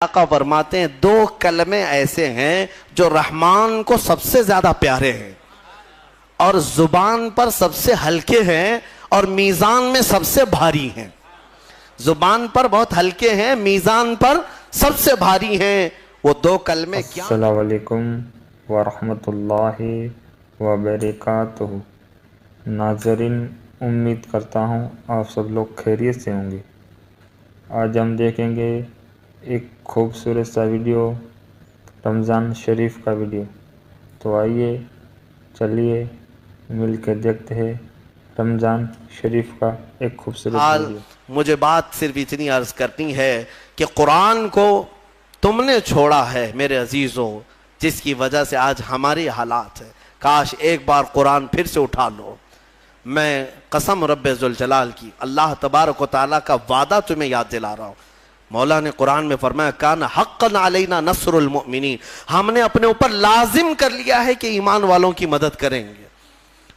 آقا فرماتے ہیں دو کلمے ایسے ہیں جو رحمان کو سب سے زیادہ پیارے ہیں اور زبان پر سب سے ہلکے ہیں اور میزان میں سب سے بھاری ہیں. زبان پر بہت ہلکے ہیں، میزان پر سب سے بھاری ہیں. وہ دو کلمے کیا؟ السلام علیکم ورحمۃ اللہ وبرکاتہ. ناظرین، امید کرتا ہوں آپ سب لوگ خیریت سے ہوں گے. آج ہم دیکھیں گے ایک خوبصورت سا ویڈیو، رمضان شریف کا ویڈیو. تو آئیے چلیے مل کے دیکھتے ہیں رمضان شریف کا ایک خوبصورت ویڈیو. مجھے بات صرف اتنی عرض کرنی ہے کہ قرآن کو تم نے چھوڑا ہے میرے عزیزوں، جس کی وجہ سے آج ہماری حالات ہے. کاش ایک بار قرآن پھر سے اٹھا لو. میں قسم رب ذوالجلال کی، اللہ تبارک و تعالیٰ کا وعدہ تمہیں یاد دلا رہا ہوں. مولا نے قرآن میں فرمایا کان حقا علینا نصر المؤمنین، ہم نے اپنے اوپر لازم کر لیا ہے کہ ایمان والوں کی مدد کریں گے.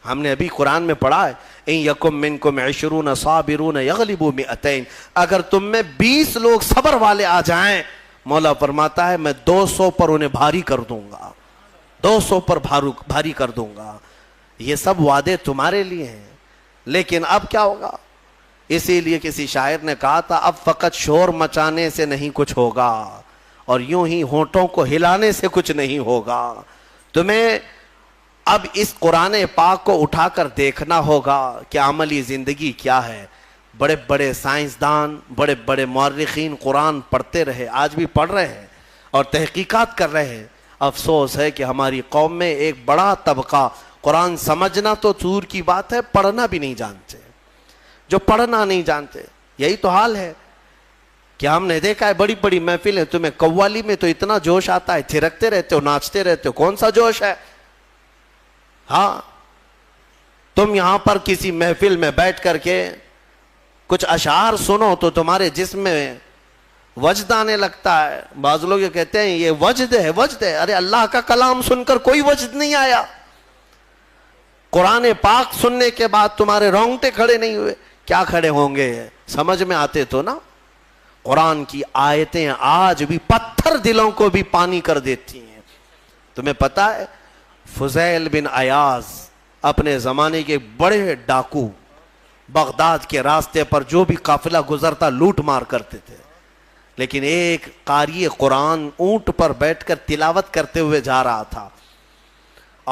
ہم نے ابھی قرآن میں پڑھا ہے ان یکم منکم 20 صابرون یغلبوا 200، اگر تم میں 20 لوگ صبر والے آ جائیں، مولا فرماتا ہے میں 200 پر انہیں بھاری کر دوں گا، 200 پر بھاری کر دوں گا. یہ سب وعدے تمہارے لیے ہیں. لیکن اب کیا ہوگا؟ اسی لیے کسی شاعر نے کہا تھا اب فقط شور مچانے سے نہیں کچھ ہوگا اور یوں ہی ہونٹوں کو ہلانے سے کچھ نہیں ہوگا. تمہیں اب اس قرآن پاک کو اٹھا کر دیکھنا ہوگا کہ عملی زندگی کیا ہے. بڑے بڑے سائنسدان، بڑے بڑے مورخین قرآن پڑھتے رہے، آج بھی پڑھ رہے ہیں اور تحقیقات کر رہے ہیں. افسوس ہے کہ ہماری قوم میں ایک بڑا طبقہ قرآن سمجھنا تو دور کی بات ہے، پڑھنا بھی نہیں جانتے. جو پڑھنا نہیں جانتے، یہی تو حال ہے کہ ہم نے دیکھا ہے بڑی بڑی محفلیں، تمہیں قوالی میں تو اتنا جوش آتا ہے، تھرکتے رہتے ہو، ناچتے رہتے ہو. کون سا جوش ہے؟ ہاں، تم یہاں پر کسی محفل میں بیٹھ کر کے کچھ اشعار سنو تو تمہارے جسم میں وجد آنے لگتا ہے. بعض لوگ یہ کہتے ہیں یہ وجد ہے، وجد ہے. ارے اللہ کا کلام سن کر کوئی وجد نہیں آیا. قرآن پاک سننے کے بعد تمہارے رونگٹے کھڑے نہیں ہوئے. کیا کھڑے ہوں گے؟ سمجھ میں آتے تو نا. قرآن کی آیتیں آج بھی پتھر دلوں کو بھی پانی کر دیتی ہیں. تمہیں پتا ہے فضیل بن عیاض اپنے زمانے کے بڑے ڈاکو، بغداد کے راستے پر جو بھی قافلہ گزرتا لوٹ مار کرتے تھے. لیکن ایک قاری قرآن اونٹ پر بیٹھ کر تلاوت کرتے ہوئے جا رہا تھا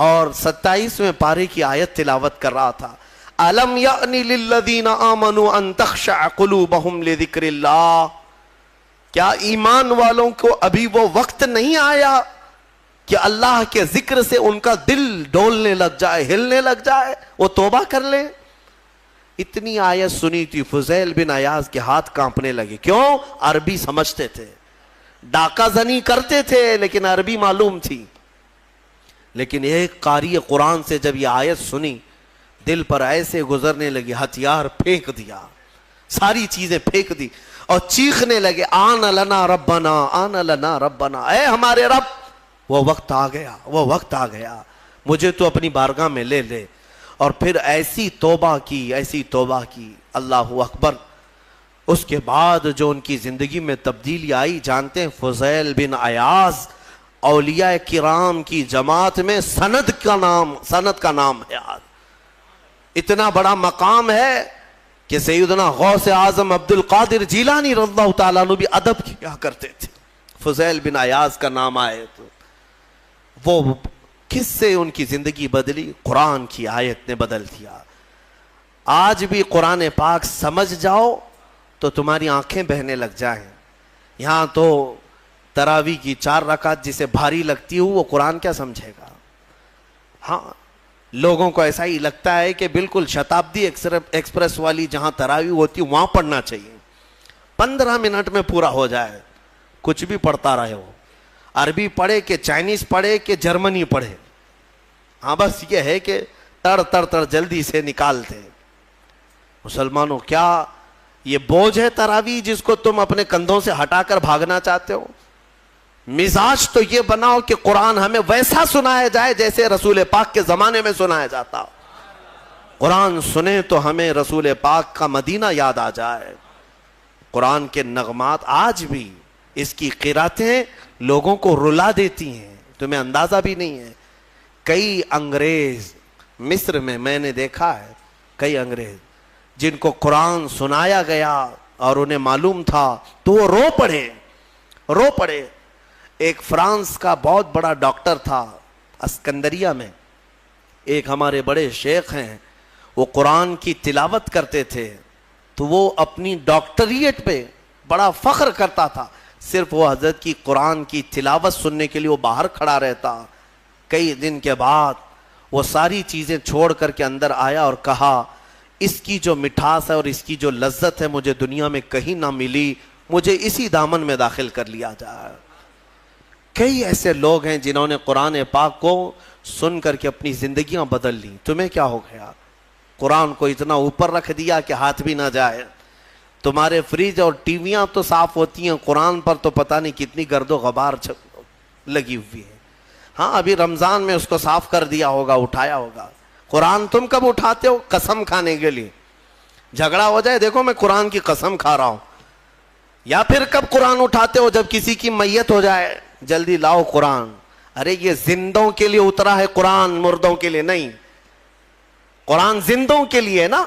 اور 27ویں پارے کی آیت تلاوت کر رہا تھا. أَلَمْ يَأْنِ لِلَّذِينَ آمَنُوا أَن تَخْشَعَ قُلُوبَهُمْ لِذِكْرِ اللَّهِ، کیا ایمان والوں کو ابھی وہ وقت نہیں آیا کہ اللہ کے ذکر سے ان کا دل ڈولنے لگ جائے، ہلنے لگ جائے، وہ توبہ کر لیں؟ اتنی آیت سنی تھی فضیل بن عیاض کے ہاتھ کانپنے لگے. کیوں؟ عربی سمجھتے تھے، ڈاکہ زنی کرتے تھے لیکن عربی معلوم تھی. لیکن ایک قاری قرآن سے جب یہ آیت سنی، دل پر ایسے گزرنے لگی، ہتھیار پھینک دیا، ساری چیزیں پھینک دی اور چیخنے لگے آن لنا ربنا، آن لنا ربنا، اے ہمارے رب وہ وقت آ گیا، وہ وقت آ گیا، مجھے تو اپنی بارگاہ میں لے لے. اور پھر ایسی توبہ کی، ایسی توبہ کی، اللہ اکبر. اس کے بعد جو ان کی زندگی میں تبدیلی آئی جانتے ہیں؟ فضیل بن عیاض اولیاء کرام کی جماعت میں سند کا نام ہے. آج اتنا بڑا مقام ہے کہ سیدنا غوث اعظم عبد القادر جیلانی رضی اللہ تعالیٰ عنہ بھی ادب کیا کرتے تھے. فضیل بن عیاض کا نام آئے تو وہ کس سے ان کی زندگی بدلی؟ قرآن کی آیت نے بدل دیا. آج بھی قرآن پاک سمجھ جاؤ تو تمہاری آنکھیں بہنے لگ جائیں. یہاں تو تراویح کی 4 رکعت جسے بھاری لگتی ہو وہ قرآن کیا سمجھے گا؟ ہاں، لوگوں کو ایسا ہی لگتا ہے کہ بالکل شتابدی ایکسپریس والی جہاں تراویح ہوتی وہاں پڑھنا چاہیے، 15 منٹ میں پورا ہو جائے. کچھ بھی پڑھتا رہے ہو، عربی پڑھے کہ چائنیز پڑھے کہ جرمنی پڑھے، ہاں بس یہ ہے کہ تڑ جلدی سے نکالتے. مسلمانوں، کیا یہ بوجھ ہے تراویح جس کو تم اپنے کندھوں سے ہٹا کر بھاگنا چاہتے ہو؟ مزاج تو یہ بناؤ کہ قرآن ہمیں ویسا سنایا جائے جیسے رسول پاک کے زمانے میں سنایا جاتا. قرآن سنیں تو ہمیں رسول پاک کا مدینہ یاد آ جائے. قرآن کے نغمات آج بھی اس کی قراتیں لوگوں کو رلا دیتی ہیں، تمہیں اندازہ بھی نہیں ہے۔ کئی انگریز مصر میں نے دیکھا ہے، کئی انگریز جن کو قرآن سنایا گیا اور انہیں معلوم تھا تو وہ رو پڑے۔ ایک فرانس کا بہت بڑا ڈاکٹر تھا اسکندریہ میں، ایک ہمارے بڑے شیخ ہیں، وہ قرآن کی تلاوت کرتے تھے تو وہ اپنی ڈاکٹریٹ پہ بڑا فخر کرتا تھا، صرف وہ حضرت کی قرآن کی تلاوت سننے کے لیے وہ باہر کھڑا رہتا۔ کئی دن کے بعد وہ ساری چیزیں چھوڑ کر کے اندر آیا اور کہا اس کی جو مٹھاس ہے اور اس کی جو لذت ہے مجھے دنیا میں کہیں نہ ملی، مجھے اسی دامن میں داخل کر لیا جائے۔ کئی ایسے لوگ ہیں جنہوں نے قرآن پاک کو سن کر کے اپنی زندگیاں بدل لی۔ تمہیں کیا ہو گیا؟ قرآن کو اتنا اوپر رکھ دیا کہ ہاتھ بھی نہ جائے۔ تمہارے فریج اور ٹی ویاں تو صاف ہوتی ہیں، قرآن پر تو پتہ نہیں کتنی گرد و غبار لگی ہوئی ہے۔ ہاں ابھی رمضان میں اس کو صاف کر دیا ہوگا، اٹھایا ہوگا۔ قرآن تم کب اٹھاتے ہو؟ قسم کھانے کے لیے، جھگڑا ہو جائے دیکھو میں قرآن کی قسم کھا رہا ہوں، یا پھر کب قرآن اٹھاتے ہو؟ جب کسی کی میت ہو جائے، جلدی لاؤ قرآن۔ ارے یہ زندوں کے لیے اترا ہے قرآن، مردوں کے لیے نہیں۔ قرآن زندوں کے لیے نا،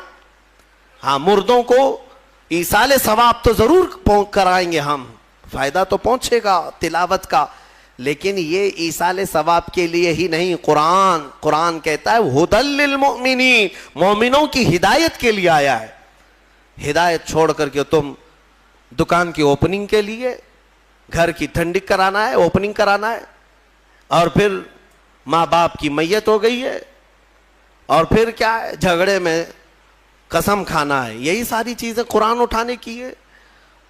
ہاں مردوں کو ایصال ثواب تو ضرور کرائیں گے ہم، فائدہ تو پہنچے گا تلاوت کا، لیکن یہ ایصال ثواب کے لیے ہی نہیں۔ قرآن کہتا ہے ھدی للمؤمنین، مومنوں کی ہدایت کے لیے آیا ہے۔ ہدایت چھوڑ کر کے تم دکان کی اوپننگ کے لیے، گھر کی ٹھنڈک کرانا ہے، اوپننگ کرانا ہے، اور پھر ماں باپ کی میت ہو گئی ہے، اور پھر کیا ہے؟ جھگڑے میں قسم کھانا ہے۔ یہی ساری چیزیں قرآن اٹھانے کی ہے۔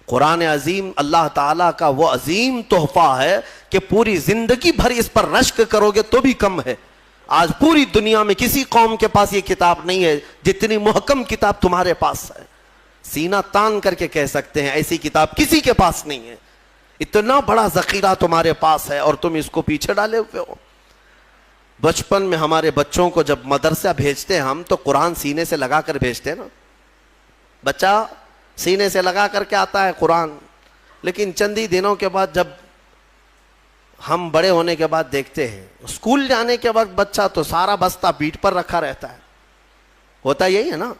قرآن عظیم اللہ تعالیٰ کا وہ عظیم تحفہ ہے کہ پوری زندگی بھر اس پر رشک کرو گے تو بھی کم ہے۔ آج پوری دنیا میں کسی قوم کے پاس یہ کتاب نہیں ہے جتنی محکم کتاب تمہارے پاس ہے۔ سینہ تان کر کے کہہ سکتے ہیں ایسی کتاب کسی کے پاس نہیں ہے۔ اتنا بڑا ذخیرہ تمہارے پاس ہے اور تم اس کو پیچھے ڈالے ہوئے ہو۔ بچپن میں ہمارے بچوں کو جب مدرسہ بھیجتے ہیں ہم تو قرآن سینے سے لگا کر بھیجتے ہیں نا، بچہ سینے سے لگا کر کے آتا ہے قرآن۔ لیکن چندی دنوں کے بعد جب ہم بڑے ہونے کے بعد دیکھتے ہیں اسکول جانے کے وقت بچہ تو سارا بستہ پیٹھ پر رکھا رہتا ہے، ہوتا یہی ہے نا،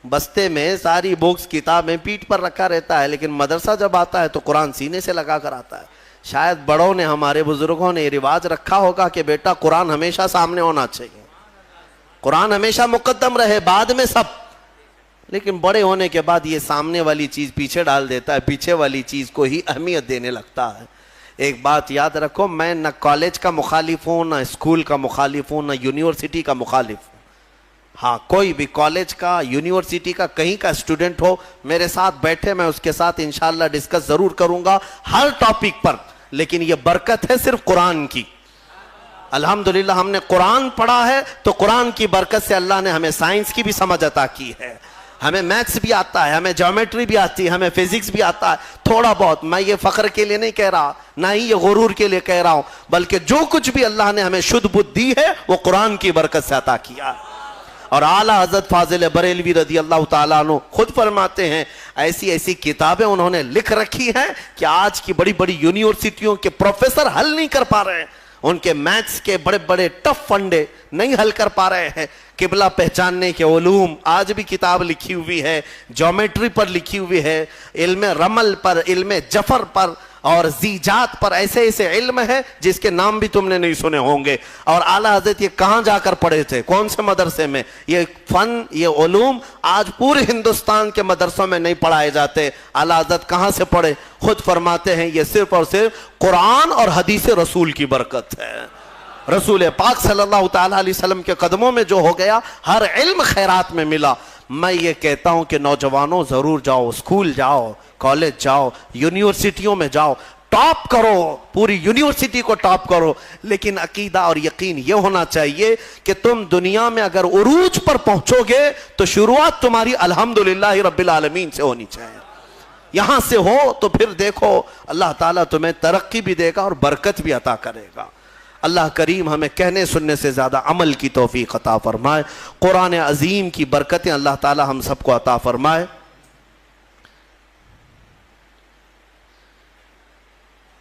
بستے میں ساری بکس کتابیں پیٹھ پر رکھا رہتا ہے، لیکن مدرسہ جب آتا ہے تو قرآن سینے سے لگا کر آتا ہے۔ شاید بڑوں نے، ہمارے بزرگوں نے یہ رواج رکھا ہوگا کہ بیٹا قرآن ہمیشہ سامنے ہونا چاہیے، قرآن ہمیشہ مقدم رہے، بعد میں سب۔ لیکن بڑے ہونے کے بعد یہ سامنے والی چیز پیچھے ڈال دیتا ہے، پیچھے والی چیز کو ہی اہمیت دینے لگتا ہے۔ ایک بات یاد رکھو، میں نہ کالج کا مخالف ہوں، نہ اسکول کا مخالف ہوں، نہ یونیورسٹی کا مخالف ہوں۔ ہاں کوئی بھی کالج کا، یونیورسٹی کا، کہیں کا اسٹوڈنٹ ہو میرے ساتھ بیٹھے، میں اس کے ساتھ انشاءاللہ ڈسکس ضرور کروں گا ہر ٹاپک پر، لیکن یہ برکت ہے صرف قرآن کی۔ الحمدللہ ہم نے قرآن پڑھا ہے تو قرآن کی برکت سے اللہ نے ہمیں سائنس کی بھی سمجھ عطا کی ہے، ہمیں میتھس بھی آتا ہے، ہمیں جیومیٹری بھی آتی ہے، ہمیں فزکس بھی آتا ہے تھوڑا بہت۔ میں یہ فخر کے لیے نہیں کہہ رہا، نہ ہی یہ غرور کے لیے کہہ رہا ہوں، بلکہ جو کچھ بھی اللہ نے ہمیں شدھ بدھ دی ہے وہ قرآن کی برکت سے عطا کیا ہے۔ اور اعلیٰ حضرت فاضل بریلوی رضی اللہ تعالیٰ عنہ خود فرماتے ہیں ایسی ایسی کتابیں انہوں نے لکھ رکھی ہیں کہ آج کی بڑی بڑی یونیورسٹیوں کے پروفیسر حل نہیں کر پا رہے ہیں، ان کے میتھس کے بڑے بڑے ٹف فنڈے نہیں حل کر پا رہے ہیں۔ قبلہ پہچاننے کے علوم آج بھی کتاب لکھی ہوئی ہے، جیومیٹری پر لکھی ہوئی ہے، علم رمل پر، علم جفر پر اور زیجات پر، ایسے ایسے علم ہے جس کے نام بھی تم نے نہیں سنے ہوں گے۔ اور اعلیٰ حضرت یہ کہاں جا کر پڑھے تھے، کون سے مدرسے میں؟ یہ فن، یہ علوم آج پورے ہندوستان کے مدرسوں میں نہیں پڑھائے جاتے۔ اعلیٰ حضرت کہاں سے پڑھے؟ خود فرماتے ہیں یہ صرف اور صرف قرآن اور حدیث رسول کی برکت ہے۔ رسول پاک صلی اللہ تعالیٰ علیہ وسلم کے قدموں میں جو ہو گیا ہر علم خیرات میں ملا۔ میں یہ کہتا ہوں کہ نوجوانوں ضرور جاؤ، اسکول جاؤ، کالج جاؤ، یونیورسٹیوں میں جاؤ، ٹاپ کرو، پوری یونیورسٹی کو ٹاپ کرو، لیکن عقیدہ اور یقین یہ ہونا چاہیے کہ تم دنیا میں اگر عروج پر پہنچو گے تو شروعات تمہاری الحمدللہ رب العالمین سے ہونی چاہیے۔ یہاں سے ہو تو پھر دیکھو اللہ تعالیٰ تمہیں ترقی بھی دے گا اور برکت بھی عطا کرے گا۔ اللہ کریم ہمیں کہنے سننے سے زیادہ عمل کی توفیق عطا فرمائے۔ قرآن عظیم کی برکتیں اللہ تعالیٰ ہم سب کو عطا فرمائے۔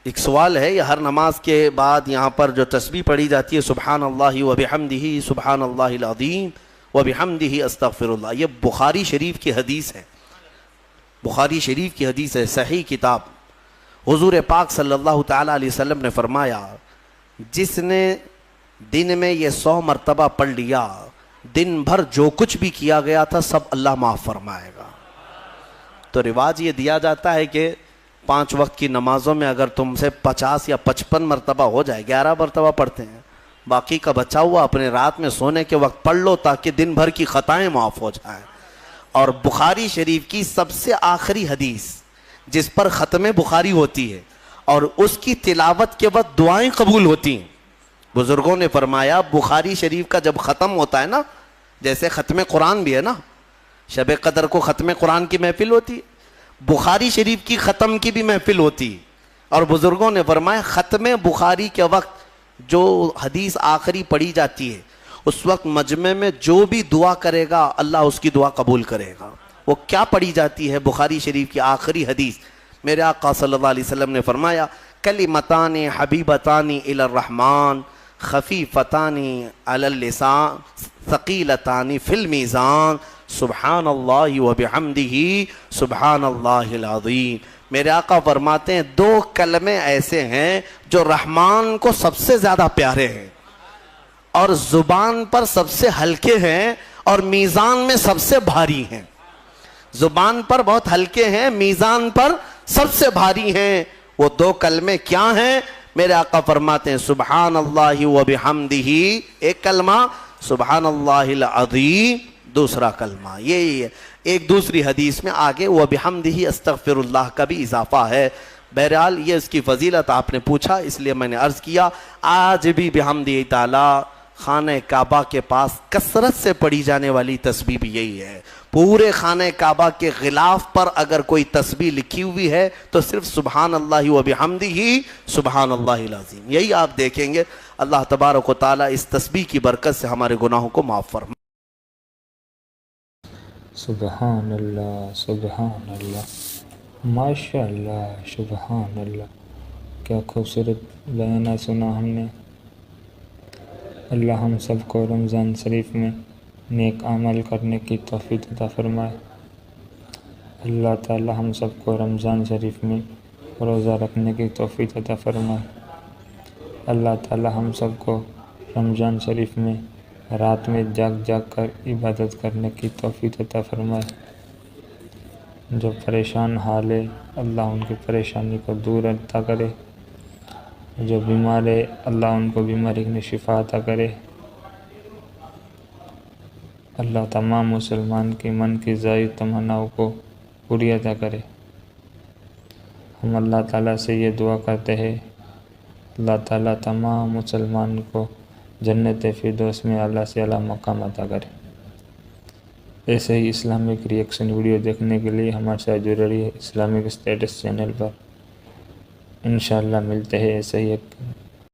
ایک سوال ہے، یہ ہر نماز کے بعد یہاں پر جو تسبیح پڑھی جاتی ہے سبحان اللہ و بحمدہ سبحان اللہ العظیم و بحمدہ استغفر اللہ، یہ بخاری شریف کی حدیث ہے، بخاری شریف کی حدیث ہے، صحیح کتاب۔ حضور پاک صلی اللہ تعالیٰ علیہ وسلم نے فرمایا جس نے دن میں یہ 100 مرتبہ پڑھ لیا، دن بھر جو کچھ بھی کیا گیا تھا سب اللہ معاف فرمائے گا۔ تو رواج یہ دیا جاتا ہے کہ 5 وقت کی نمازوں میں اگر تم سے 50 یا 55 مرتبہ ہو جائے، 11 مرتبہ پڑھتے ہیں، باقی کا بچا ہوا اپنے رات میں سونے کے وقت پڑھ لو تاکہ دن بھر کی خطائیں معاف ہو جائیں۔ اور بخاری شریف کی سب سے آخری حدیث جس پر ختم بخاری ہوتی ہے اور اس کی تلاوت کے وقت دعائیں قبول ہوتی ہیں، بزرگوں نے فرمایا بخاری شریف کا جب ختم ہوتا ہے نا، جیسے ختم قرآن بھی ہے نا، شب قدر کو ختم قرآن کی محفل ہوتی ہے، بخاری شریف کی ختم کی بھی محفل ہوتی ہے، اور بزرگوں نے فرمایا ختم بخاری کے وقت جو حدیث آخری پڑھی جاتی ہے اس وقت مجمع میں جو بھی دعا کرے گا اللہ اس کی دعا قبول کرے گا۔ وہ کیا پڑھی جاتی ہے؟ بخاری شریف کی آخری حدیث، میرے آقا صلی اللہ علیہ وسلم نے فرمایا کلمتان حبیبتان الی الرحمن خفیفتان علی اللسان ثقیلتان فی المیزان سبحان اللہ و بحمدہ سبحان اللہ العظیم۔ میرے آقا فرماتے ہیں 2 کلمے ایسے ہیں جو رحمان کو سب سے زیادہ پیارے ہیں اور زبان پر سب سے ہلکے ہیں اور میزان میں سب سے بھاری ہیں۔ زبان پر بہت ہلکے ہیں، میزان پر سب سے بھاری ہیں۔ وہ 2 کلمے کیا ہیں؟ میرے آقا فرماتے ہیں سبحان اللہ و بحمدہ ایک کلمہ، سبحان اللہ العظیم دوسرا کلمہ۔ یہی ہے۔ ایک دوسری حدیث میں آگے وہ بحمدہ استغفر اللہ کا بھی اضافہ ہے۔ بہرحال یہ اس کی فضیلت آپ نے پوچھا اس لیے میں نے عرض کیا۔ آج بھی بحمدہ تعالی خانہ کعبہ کے پاس کثرت سے پڑھی جانے والی تسبیح بھی یہی ہے۔ پورے خانہ کعبہ کے غلاف پر اگر کوئی تسبیح لکھی ہوئی ہے تو صرف سبحان اللہ و بحمدہ سبحان اللہ العظیم، یہی آپ دیکھیں گے۔ اللہ تبارک و تعالیٰ اس تسبیح کی برکت سے ہمارے گناہوں کو معاف فرمائے۔ سبحان اللہ ماشاء اللہ، سبحان اللہ، کیا خوبصورت بیانہ سنا ہم نے۔ اللہ ہم سب کو رمضان شریف میں نیک عمل کرنے کی توفیق عطا فرمائے۔ اللہ تعالی ہم سب کو رمضان شریف میں روزہ رکھنے کی توفیق عطا فرمائے۔ اللہ تعالی ہم سب کو رمضان شریف میں رات میں جاگ جاگ کر عبادت کرنے کی توفیق عطا فرمائے۔ جو پریشان حال ہے اللہ ان کی پریشانی کو دور عطا کرے، جو بیمار ہے اللہ ان کو بیماری میں شفا عطا کرے۔ اللہ تمام مسلمان کی من کی زائد تمناؤں کو پوری عطا کرے۔ ہم اللہ تعالیٰ سے یہ دعا کرتے ہیں اللہ تعالیٰ تمام مسلمان کو جنت فردوس میں اعلیٰ سے اعلیٰ مقام عطا کرے۔ ایسے ہی اسلامک ریئیکشن ویڈیو دیکھنے کے لیے ہمارے ساتھ جڑے رہیے اسلامک اسٹیٹس چینل پر۔ انشاءاللہ ملتے ہیں ایسے ہی ایک